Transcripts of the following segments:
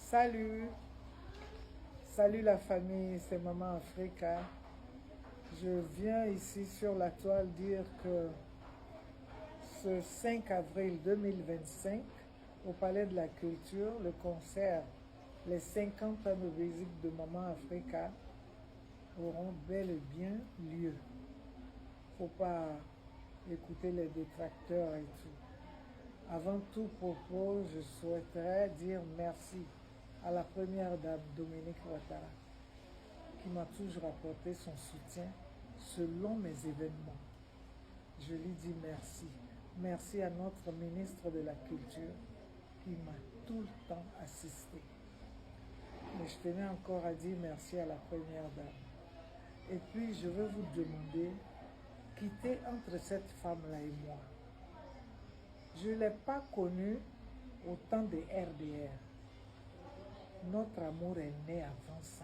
Salut, salut la famille, c'est Maman Africa. Je viens ici sur la toile dire que ce 5 avril 2025, au Palais de la Culture, le concert Les 50 ans de musique de Maman Africa auront bel et bien lieu. Faut pas écouter les détracteurs et tout. Avant tout propos, je souhaiterais dire merci à la première dame Dominique Ouattara, qui m'a toujours apporté son soutien selon mes événements. Je lui dis merci. Merci à notre ministre de la Culture qui m'a tout le temps assisté. Mais je tenais encore à dire merci à la première dame. Et puis je veux vous demander, quitter entre cette femme-là et moi. Je ne l'ai pas connue au temps des RDR. Notre amour est né avant ça.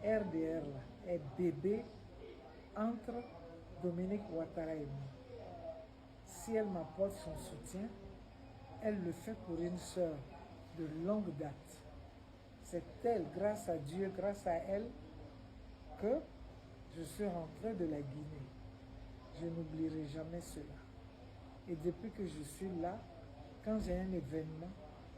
RDR là, est bébé entre Dominique Ouattara et moi. Si elle m'apporte son soutien, elle le fait pour une sœur de longue date. C'est elle, grâce à Dieu, grâce à elle, que je suis rentré de la Guinée. Je n'oublierai jamais cela. Et depuis que je suis là, quand j'ai un événement,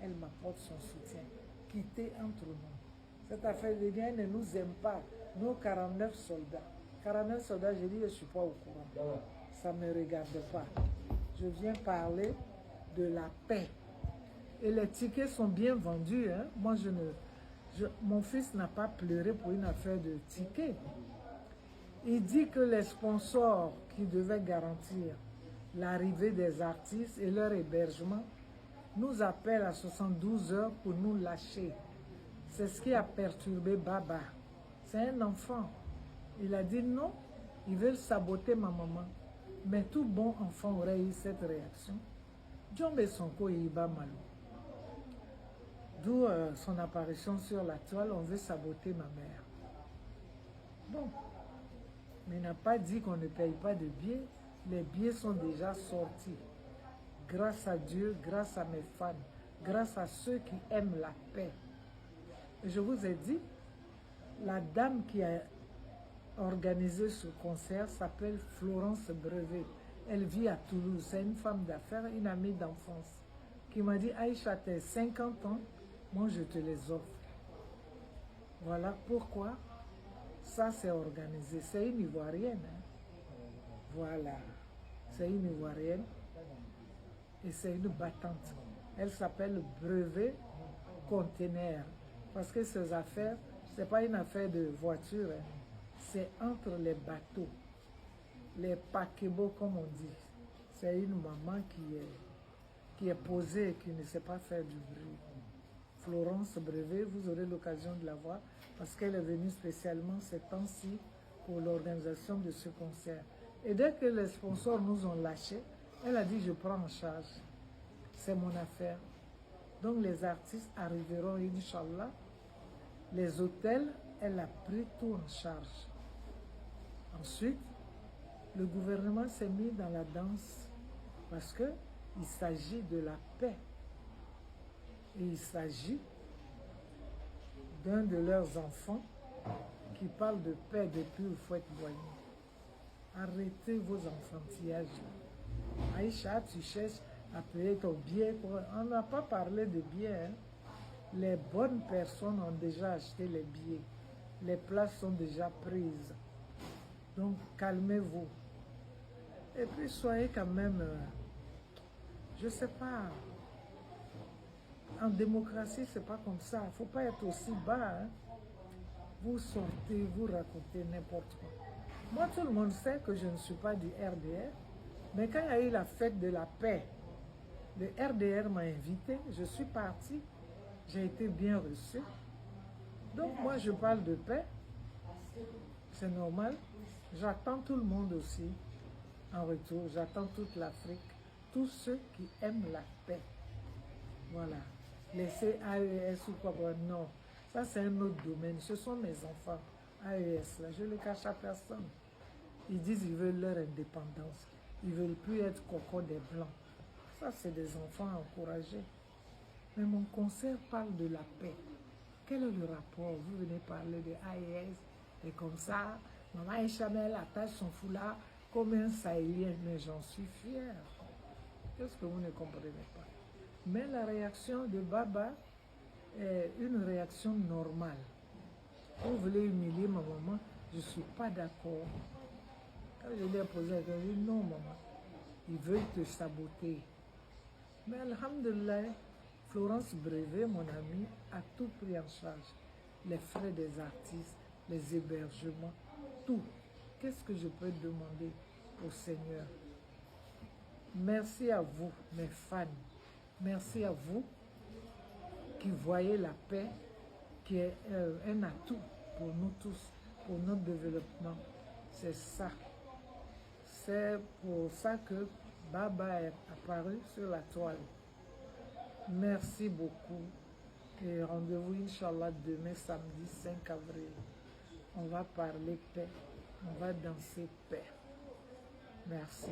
elle m'apporte son soutien. Quitter entre nous. Cette affaire de Guinée ne nous aime pas. Nous, 49 soldats. 49 soldats, je dis, je ne suis pas au courant. Ça ne me regarde pas. Je viens parler de la paix. Et les tickets sont bien vendus. Hein? Moi, mon fils n'a pas pleuré pour une affaire de tickets. Il dit que les sponsors qui devaient garantir l'arrivée des artistes et leur hébergement nous appellent à 72 heures pour nous lâcher. C'est ce qui a perturbé Baba. C'est un enfant. Il a dit non, ils veulent saboter ma maman. Mais tout bon enfant aurait eu cette réaction. Djombe Sonko Iba Malou. D'où son apparition sur la toile, on veut saboter ma mère. Bon, mais il n'a pas dit qu'on ne paye pas de billets. Les billets sont déjà sortis. Grâce à Dieu, grâce à mes fans, grâce à ceux qui aiment la paix. Et je vous ai dit, la dame qui a organisé ce concert s'appelle Florence Brevet. Elle vit à Toulouse. C'est une femme d'affaires, une amie d'enfance, qui m'a dit, Aïcha, t'as 50 ans, moi je te les offre. Voilà pourquoi ça c'est organisé. C'est une Ivoirienne. Hein? Voilà. C'est une Ivoirienne. Et c'est une battante. Elle s'appelle Brevet Container. Parce que ces affaires, ce n'est pas une affaire de voiture. Hein. C'est entre les bateaux. Les paquebots, comme on dit. C'est une maman qui est posée et qui ne sait pas faire du bruit. Florence Brevet, vous aurez l'occasion de la voir parce qu'elle est venue spécialement ces temps-ci pour l'organisation de ce concert. Et dès que les sponsors nous ont lâchés, elle a dit je prends en charge. C'est mon affaire. Donc les artistes arriveront, Inch'Allah. Les hôtels, elle a pris tout en charge. Ensuite, le gouvernement s'est mis dans la danse parce qu'il s'agit de la paix. Et il s'agit d'un de leurs enfants qui parle de paix depuis le Fouette-Boigny. Arrêtez vos enfantillages. Aïcha, tu cherches à payer ton billet. On n'a pas parlé de billets. Hein. Les bonnes personnes ont déjà acheté les billets. Les places sont déjà prises. Donc, calmez-vous. Et puis, soyez quand même, je ne sais pas, en démocratie, c'est pas comme ça. Il ne faut pas être aussi bas. Hein. Vous sortez, vous racontez n'importe quoi. Moi, tout le monde sait que je ne suis pas du RDR. Mais quand il y a eu la fête de la paix, le RDR m'a invité. Je suis partie. J'ai été bien reçue. Donc, moi, je parle de paix. C'est normal. J'attends tout le monde aussi en retour. J'attends toute l'Afrique. Tous ceux qui aiment la paix. Voilà. Laisser AES ou quoi, non. Ça, c'est un autre domaine. Ce sont mes enfants. AES, là, je ne le cache à personne. Ils disent qu'ils veulent leur indépendance. Ils ne veulent plus être coco des Blancs. Ça, c'est des enfants encouragés. Mais mon concert parle de la paix. Quel est le rapport? Vous venez parler de AES et comme ça, Maman Echamel attache son foulard comme un Sahélien, mais j'en suis fière. Qu'est-ce que vous ne comprenez pas? Mais la réaction de Baba est une réaction normale. Vous voulez humilier ma maman, je ne suis pas d'accord. Quand je lui ai posé la question, je lui ai dit non maman, ils veulent te saboter. Mais alhamdulillah, Florence Brevet, mon amie, a tout pris en charge. Les frais des artistes, les hébergements, tout. Qu'est-ce que je peux demander au Seigneur? Merci à vous, mes fans. Merci à vous qui voyez la paix, qui est un atout pour nous tous, pour notre développement. C'est ça. C'est pour ça que Baba est apparu sur la toile. Merci beaucoup. Et rendez-vous, Inch'Allah, demain, samedi 5 avril. On va parler paix. On va danser paix. Merci.